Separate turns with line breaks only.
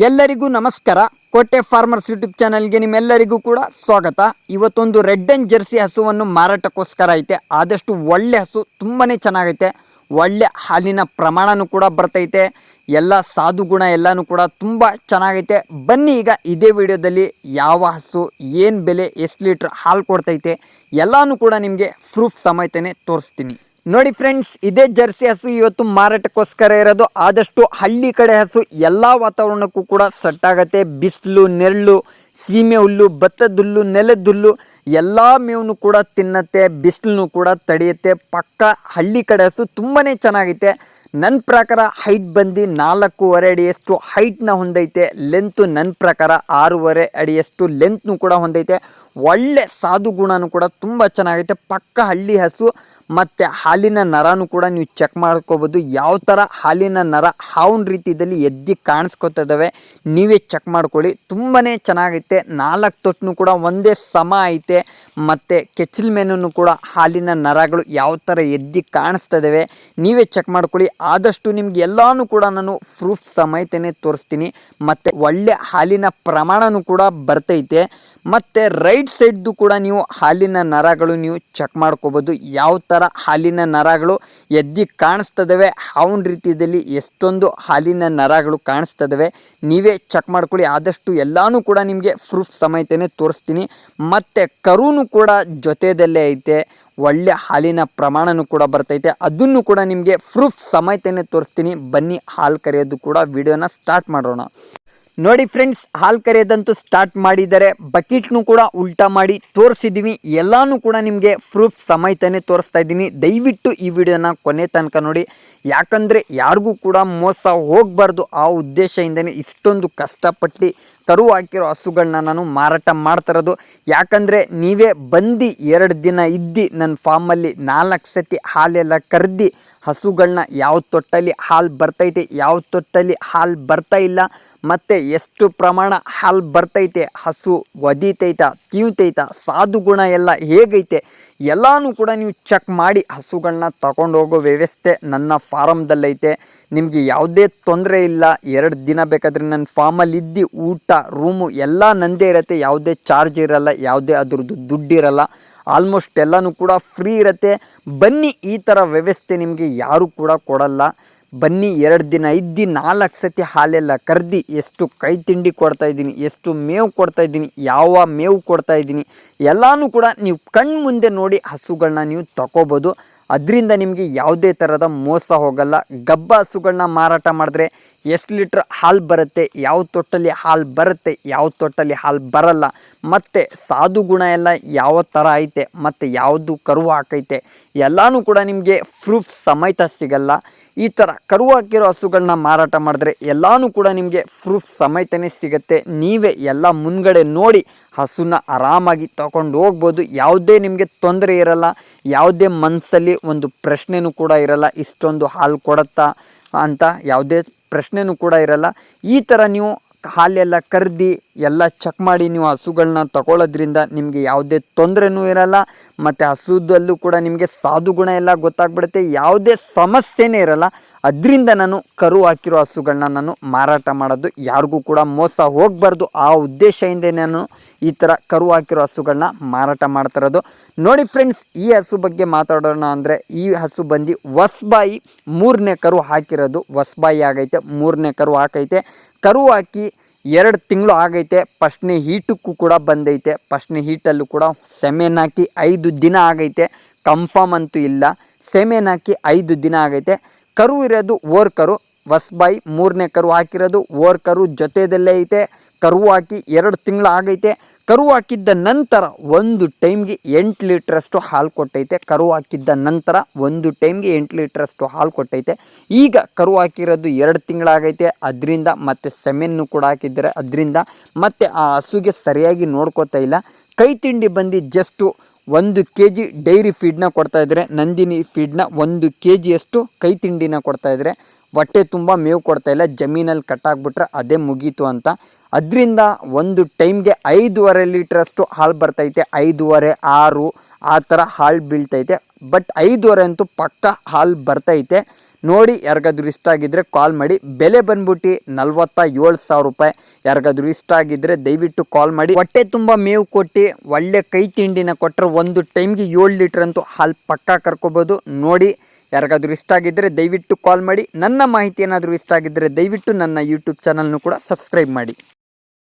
ಎಲ್ಲರಿಗೂ ನಮಸ್ಕಾರ. ಕೋಟೆ ಫಾರ್ಮರ್ಸ್ ಯೂಟ್ಯೂಬ್ ಚಾನಲ್ಗೆ ನಿಮ್ಮೆಲ್ಲರಿಗೂ ಕೂಡ ಸ್ವಾಗತ. ಇವತ್ತೊಂದು ರೆಡ್ ಅಂಡ್ ಜರ್ಸಿ ಹಸುವನ್ನು ಮಾರಾಟಕ್ಕೋಸ್ಕರ ಐತೆ. ಆದಷ್ಟು ಒಳ್ಳೆ ಹಸು, ತುಂಬಾ ಚೆನ್ನಾಗೈತೆ. ಒಳ್ಳೆ ಹಾಲಿನ ಪ್ರಮಾಣನೂ ಕೂಡ ಬರ್ತೈತೆ. ಎಲ್ಲ ಸಾಧು ಗುಣ ಎಲ್ಲನೂ ಕೂಡ ತುಂಬ ಚೆನ್ನಾಗೈತೆ. ಬನ್ನಿ ಈಗ ಇದೇ ವಿಡಿಯೋದಲ್ಲಿ ಯಾವ ಹಸು, ಏನು ಬೆಲೆ, ಎಷ್ಟು ಲೀಟ್ರ್ ಹಾಲು ಕೊಡ್ತೈತೆ ಎಲ್ಲನೂ ಕೂಡ ನಿಮಗೆ ಪ್ರೂಫ್ ಸಮೇತನೇ ತೋರಿಸ್ತೀನಿ. ನೋಡಿ ಫ್ರೆಂಡ್ಸ್, ಇದೇ ಜರ್ಸಿ ಹಸು ಇವತ್ತು ಮಾರಾಟಕ್ಕೋಸ್ಕರ ಇರೋದು. ಆದಷ್ಟು ಹಳ್ಳಿ ಕಡೆ ಹಸು ಎಲ್ಲ ವಾತಾವರಣಕ್ಕೂ ಕೂಡ ಸೆಟ್ ಆಗುತ್ತೆ. ಬಿಸಿಲು, ನೆರಳು, ಸೀಮೆ ಹುಲ್ಲು, ಭತ್ತದ ಹುಲ್ಲು, ನೆಲದ ಹುಲ್ಲು ಎಲ್ಲ ಮೇವನ್ನು ಕೂಡ ತಿನ್ನತ್ತೆ. ಬಿಸಿಲನ್ನು ಕೂಡ ತಡೆಯುತ್ತೆ. ಪಕ್ಕ ಹಳ್ಳಿ ಕಡೆ ಹಸು ತುಂಬಾ ಚೆನ್ನಾಗೈತೆ. ನನ್ನ ಪ್ರಕಾರ ಹೈಟ್ ಬಂದು 4.5 ಅಡಿಯಷ್ಟು ಹೈಟ್ನ ಹೊಂದೈತೆ. ಲೆಂತು ನನ್ನ ಪ್ರಕಾರ 6.5 ಅಡಿಯಷ್ಟು ಲೆಂತ್ನು ಕೂಡ ಹೊಂದೈತೆ. ಒಳ್ಳೆ ಸಾಧು ಗುಣನೂ ಕೂಡ ತುಂಬ ಚೆನ್ನಾಗೈತೆ. ಪಕ್ಕ ಹಳ್ಳಿ ಹಸು. ಮತ್ತು ಹಾಲಿನ ನರನೂ ಕೂಡ ನೀವು ಚೆಕ್ ಮಾಡ್ಕೋಬೋದು. ಯಾವ ಥರ ಹಾಲಿನ ನರ ಹಾವಿನ ರೀತಿಯಲ್ಲಿ ಎದ್ದು ಕಾಣಿಸ್ಕೊತಿದ್ದಾವೆ, ನೀವೇ ಚೆಕ್ ಮಾಡ್ಕೊಳ್ಳಿ. ತುಂಬಾ ಚೆನ್ನಾಗೈತೆ. 4 ತೊಟ್ಟನು ಕೂಡ ಒಂದೇ ಸಮ ಐತೆ. ಮತ್ತು ಕೆಚ್ಚಲ ಮೇನೂ ಕೂಡ ಹಾಲಿನ ನರಗಳು ಯಾವ ಥರ ಎದ್ದು ಕಾಣಿಸ್ತದವೆ, ನೀವೇ ಚೆಕ್ ಮಾಡ್ಕೊಳ್ಳಿ. ಆದಷ್ಟು ನಿಮ್ಗೆ ಎಲ್ಲನೂ ಕೂಡ ನಾನು ಪ್ರೂಫ್ ಸಮೇತನೇ ತೋರಿಸ್ತೀನಿ. ಮತ್ತು ಒಳ್ಳೆ ಹಾಲಿನ ಪ್ರಮಾಣನೂ ಕೂಡ ಬರ್ತೈತೆ. ಮತ್ತು ರೈಟ್ ಸೈಡ್ದು ಕೂಡ ನೀವು ಹಾಲಿನ ನರಗಳು ನೀವು ಚೆಕ್ ಮಾಡ್ಕೋಬೋದು. ಯಾವ ಥರ ಹಾಲಿನ ನರಗಳು ಎದ್ದು ಕಾಣಿಸ್ತದವೆ, ಹಾವಿನ ರೀತಿಯಲ್ಲಿ ಎಷ್ಟೊಂದು ಹಾಲಿನ ನರಗಳು ಕಾಣಿಸ್ತದವೆ, ನೀವೇ ಚೆಕ್ ಮಾಡ್ಕೊಳ್ಳಿ. ಆದಷ್ಟು ಎಲ್ಲನೂ ಕೂಡ ನಿಮಗೆ ಪ್ರೂಫ್ ಸಮೇತನೇ ತೋರಿಸ್ತೀನಿ. ಮತ್ತು ಕರುನೂ ಕೂಡ ಜೊತೆಯಲ್ಲೇ ಐತೆ. ಒಳ್ಳೆ ಹಾಲಿನ ಪ್ರಮಾಣನೂ ಕೂಡ ಬರ್ತೈತೆ. ಅದನ್ನು ಕೂಡ ನಿಮಗೆ ಪ್ರೂಫ್ ಸಮೇತನೇ ತೋರಿಸ್ತೀನಿ. ಬನ್ನಿ ಹಾಲು ಕರೆಯೋದು ಕೂಡ ವಿಡಿಯೋನ ಸ್ಟಾರ್ಟ್ ಮಾಡೋಣ. ನೋಡಿ ಫ್ರೆಂಡ್ಸ್, ಹಾಲು ಕರೆಯೋದಂತೂ ಸ್ಟಾರ್ಟ್ ಮಾಡಿದ್ದಾರೆ. ಬಕೆಟ್ನು ಕೂಡ ಉಲ್ಟಾ ಮಾಡಿ ತೋರಿಸಿದ್ದೀವಿ. ಎಲ್ಲನೂ ಕೂಡ ನಿಮಗೆ ಪ್ರೂಫ್ ಸಮೇತನೇ ತೋರಿಸ್ತಾ ಇದ್ದೀನಿ. ದಯವಿಟ್ಟು ಈ ವಿಡಿಯೋನ ಕೊನೆ ತನಕ ನೋಡಿ. ಯಾಕಂದರೆ ಯಾರಿಗೂ ಕೂಡ ಮೋಸ ಹೋಗಬಾರ್ದು. ಆ ಉದ್ದೇಶದಿಂದನೇ ಇಷ್ಟೊಂದು ಕಷ್ಟಪಟ್ಟು ಕರು ಹಾಕಿರೋ ಹಸುಗಳನ್ನ ನಾನು ಮಾರಾಟ ಮಾಡ್ತಿರೋದು. ಯಾಕಂದರೆ ನೀವೇ ಬಂದು 2 ದಿನ ಇದ್ದು ನನ್ನ ಫಾರ್ಮಲ್ಲಿ 4 ಸತಿ ಹಾಲೆಲ್ಲ ಕರೆದು ಹಸುಗಳನ್ನ ಯಾವ ತೊಟ್ಟಲ್ಲಿ ಹಾಲು ಬರ್ತೈತೆ, ಯಾವ ತೊಟ್ಟಲ್ಲಿ ಹಾಲು ಬರ್ತಾ ಇಲ್ಲ, ಮತ್ತು ಎಷ್ಟು ಪ್ರಮಾಣ ಹಾಲು ಬರ್ತೈತೆ, ಹಸು ಒದಿತೈತ, ತೀವ್ತೈತ, ಸಾಧು ಗುಣ ಎಲ್ಲ ಹೇಗೈತೆ ಎಲ್ಲನೂ ಕೂಡ ನೀವು ಚೆಕ್ ಮಾಡಿ ಹಸುಗಳನ್ನ ತಗೊಂಡು ಹೋಗೋ ವ್ಯವಸ್ಥೆ ನನ್ನ ಫಾರಮ್ದಲ್ಲೈತೆ. ನಿಮಗೆ ಯಾವುದೇ ತೊಂದರೆ ಇಲ್ಲ. 2 ದಿನ ಬೇಕಾದರೆ ನನ್ನ ಫಾರ್ಮಲ್ಲಿ ಇದ್ದು ಊಟ, ರೂಮು ಎಲ್ಲ ನಂದೇ ಇರುತ್ತೆ. ಯಾವುದೇ ಚಾರ್ಜ್ ಇರಲ್ಲ, ಯಾವುದೇ ಅದ್ರದ್ದು ದುಡ್ಡಿರಲ್ಲ. ಆಲ್ಮೋಸ್ಟ್ ಎಲ್ಲನೂ ಕೂಡ ಫ್ರೀ ಇರುತ್ತೆ. ಬನ್ನಿ, ಈ ಥರ ವ್ಯವಸ್ಥೆ ನಿಮಗೆ ಯಾರೂ ಕೂಡ ಕೊಡಲ್ಲ. ಬನ್ನಿ, 2 ದಿನ ಇದ್ದು 4 ಸತಿ ಹಾಲೆಲ್ಲ ಕರೆದು ಎಷ್ಟು ಕೈ ತಿಂಡಿ ಕೊಡ್ತಾಯಿದ್ದೀನಿ, ಎಷ್ಟು ಮೇವು ಕೊಡ್ತಾಯಿದ್ದೀನಿ, ಯಾವ ಮೇವು ಕೊಡ್ತಾಯಿದ್ದೀನಿ ಎಲ್ಲನೂ ಕೂಡ ನೀವು ಕಣ್ಣು ಮುಂದೆ ನೋಡಿ ಹಸುಗಳನ್ನ ನೀವು ತಗೋಬೋದು. ಅದರಿಂದ ನಿಮಗೆ ಯಾವುದೇ ಥರದ ಮೋಸ ಹೋಗಲ್ಲ. ಗಬ್ಬ ಹಸುಗಳನ್ನ ಮಾರಾಟ ಮಾಡಿದ್ರೆ ಎಷ್ಟು ಲೀಟ್ರ್ ಹಾಲು ಬರುತ್ತೆ, ಯಾವ ತೊಟ್ಟಲ್ಲಿ ಹಾಲು ಬರುತ್ತೆ, ಯಾವ ತೊಟ್ಟಲ್ಲಿ ಹಾಲು ಬರಲ್ಲ, ಮತ್ತು ಸಾಧು ಗುಣ ಎಲ್ಲ ಯಾವ ಥರ ಐತೆ, ಮತ್ತು ಯಾವುದು ಕರು ಹಾಕೈತೆ ಎಲ್ಲನೂ ಕೂಡ ನಿಮಗೆ ಪ್ರೂಫ್ ಸಮೇತ ಸಿಗಲ್ಲ. ಈ ಥರ ಕರು ಹಾಕಿರೋ ಹಸುಗಳನ್ನ ಮಾರಾಟ ಮಾಡಿದ್ರೆ ಎಲ್ಲನೂ ಕೂಡ ನಿಮಗೆ ಪ್ರೂಫ್ ಸಮೇತನೇ ಸಿಗುತ್ತೆ. ನೀವೇ ಎಲ್ಲ ಮುಂದ್ಗಡೆ ನೋಡಿ ಹಸುನ ಆರಾಮಾಗಿ ತಗೊಂಡು ಹೋಗ್ಬೋದು. ಯಾವುದೇ ನಿಮಗೆ ತೊಂದರೆ ಇರಲ್ಲ. ಯಾವುದೇ ಮನಸ್ಸಲ್ಲಿ ಒಂದು ಪ್ರಶ್ನೆನೂ ಕೂಡ ಇರಲ್ಲ, ಇಷ್ಟೊಂದು ಹಾಲು ಕೊಡುತ್ತಾ ಅಂತ ಯಾವುದೇ ಪ್ರಶ್ನೆನೂ ಕೂಡ ಇರಲ್ಲ. ಈ ಥರ ನೀವು ಹಾಲೆಲ್ಲ ಕರೆದು ಎಲ್ಲ ಚೆಕ್ ಮಾಡಿ ನೀವು ಹಸುಗಳನ್ನ ತಗೊಳ್ಳೋದ್ರಿಂದ ನಿಮಗೆ ಯಾವುದೇ ತೊಂದರೆನೂ ಇರಲ್ಲ. ಮತ್ತು ಹಸುದಲ್ಲೂ ಕೂಡ ನಿಮಗೆ ಸಾಧು ಗುಣ ಎಲ್ಲ ಗೊತ್ತಾಗ್ಬಿಡುತ್ತೆ. ಯಾವುದೇ ಸಮಸ್ಯೆನೇ ಇರಲ್ಲ. ಅದರಿಂದ ನಾನು ಕರು ಹಾಕಿರೋ ಹಸುಗಳನ್ನ ನಾನು ಮಾರಾಟ ಮಾಡೋದು. ಯಾರಿಗೂ ಕೂಡ ಮೋಸ ಹೋಗಬಾರ್ದು. ಆ ಉದ್ದೇಶದಿಂದ ನಾನು ಈ ಥರ ಕರು ಹಾಕಿರೋ ಹಸುಗಳನ್ನ ಮಾರಾಟ ಮಾಡ್ತಿರೋದು. ನೋಡಿ ಫ್ರೆಂಡ್ಸ್, ಈ ಹಸು ಬಗ್ಗೆ ಮಾತಾಡೋಣ ಅಂದರೆ ಈ ಹಸು ಬಂದು ಹೊಸಬಾಯಿ 3ನೇ ಕರು ಹಾಕಿರೋದು. ಹೊಸಬಾಯಿ ಆಗೈತೆ, 3ನೇ ಕರು ಹಾಕೈತೆ. ಕರು ಹಾಕಿ 2 ತಿಂಗಳು ಆಗೈತೆ. ಫಸ್ಟ್ನೇ ಹೀಟಕ್ಕೂ ಕೂಡ ಬಂದೈತೆ. ಫಸ್ಟ್ನೇ ಹೀಟಲ್ಲೂ ಕೂಡ ಸೆಮೆನ್ ಹಾಕಿ 5 ದಿನ ಆಗೈತೆ. ಕನ್ಫರ್ಮ್ ಅಂತೂ ಇಲ್ಲ, ಸೆಮೆನ್ ಹಾಕಿ 5 ದಿನ ಆಗೈತೆ. ಕರು ಇರೋದು ಓರ್ ಕರು. ಹೊಸಬಾಯಿ 3ನೇ ಕರು ಹಾಕಿರೋದು. ಓರ್ ಕರು ಜೊತೆಯಲ್ಲೇ ಐತೆ. ಕರು ಹಾಕಿ 2 ತಿಂಗಳು ಆಗೈತೆ. ಕರು ಹಾಕಿದ್ದ ನಂತರ ಒಂದು ಟೈಮ್ಗೆ 8 ಲೀಟ್ರಷ್ಟು ಹಾಲು ಕೊಟ್ಟೈತೆ. ಕರು ಹಾಕಿದ್ದ ನಂತರ ಒಂದು ಟೈಮ್ಗೆ 8 ಲೀಟ್ರಷ್ಟು ಹಾಲು ಕೊಟ್ಟೈತೆ. ಈಗ ಕರು ಹಾಕಿರೋದು 2 ತಿಂಗಳಾಗೈತೆ. ಅದರಿಂದ ಮತ್ತು ಸೆಮೆನ್ನು ಕೂಡ ಹಾಕಿದ್ದಾರೆ. ಅದರಿಂದ ಮತ್ತು ಆ ಹಸುಗೆ ಸರಿಯಾಗಿ ನೋಡ್ಕೋತಾ ಇಲ್ಲ. ಕೈ ತಿಂಡಿ ಬಂದು ಜಸ್ಟು 1 kg ಡೈರಿ ಫೀಡ್ನ ಕೊಡ್ತಾಯಿದ್ರೆ, ನಂದಿನಿ ಫೀಡ್ನ 1 kgಯಷ್ಟು ಕೈ ತಿಂಡಿನ ಕೊಡ್ತಾಯಿದ್ರೆ. ಹೊಟ್ಟೆ ತುಂಬ ಮೇವು ಕೊಡ್ತಾಯಿಲ್ಲ. ಜಮೀನಲ್ಲಿ ಕಟ್ಟಾಕ್ಬಿಟ್ರೆ ಅದೇ ಮುಗೀತು ಅಂತ. ಅದರಿಂದ ಒಂದು ಟೈಮ್ಗೆ 5.5 ಲೀಟ್ರಷ್ಟು ಹಾಲು ಬರ್ತೈತೆ. 5.5, 6 ಆ ಥರ ಹಾಲು ಬೀಳ್ತೈತೆ. ಬಟ್ 5.5 ಅಂತೂ ಪಕ್ಕ ಹಾಲು ಬರ್ತೈತೆ. ನೋಡಿ ಯಾರಿಗಾದ್ರೂ ಇಷ್ಟ ಆಗಿದ್ದರೆ ಕಾಲ್ ಮಾಡಿ. ಬೆಲೆ ಬಂದ್ಬಿಟ್ಟು 47,000 ರೂಪಾಯಿ. ಯಾರಿಗಾದ್ರೂ ಇಷ್ಟ ಆಗಿದ್ದರೆ ದಯವಿಟ್ಟು ಕಾಲ್ ಮಾಡಿ. ಹೊಟ್ಟೆ ತುಂಬ ಮೇವು ಕೊಟ್ಟು ಒಳ್ಳೆ ಕೈ ತಿಂಡಿನ ಕೊಟ್ಟರೆ ಒಂದು ಟೈಮ್ಗೆ 7 ಲೀಟ್ರ್ ಅಂತೂ ಹಾಲು ಪಕ್ಕಾ ಕರ್ಕೋಬೋದು. ನೋಡಿ ಯಾರಿಗಾದ್ರೂ ಇಷ್ಟ ಆಗಿದ್ದರೆ ದಯವಿಟ್ಟು ಕಾಲ್ ಮಾಡಿ. ನನ್ನ ಮಾಹಿತಿ ಏನಾದರೂ ಇಷ್ಟ ಆಗಿದ್ದರೆ ದಯವಿಟ್ಟು ನನ್ನ ಯೂಟ್ಯೂಬ್ ಚಾನಲ್ನು ಕೂಡ ಸಬ್ಸ್ಕ್ರೈಬ್ ಮಾಡಿ.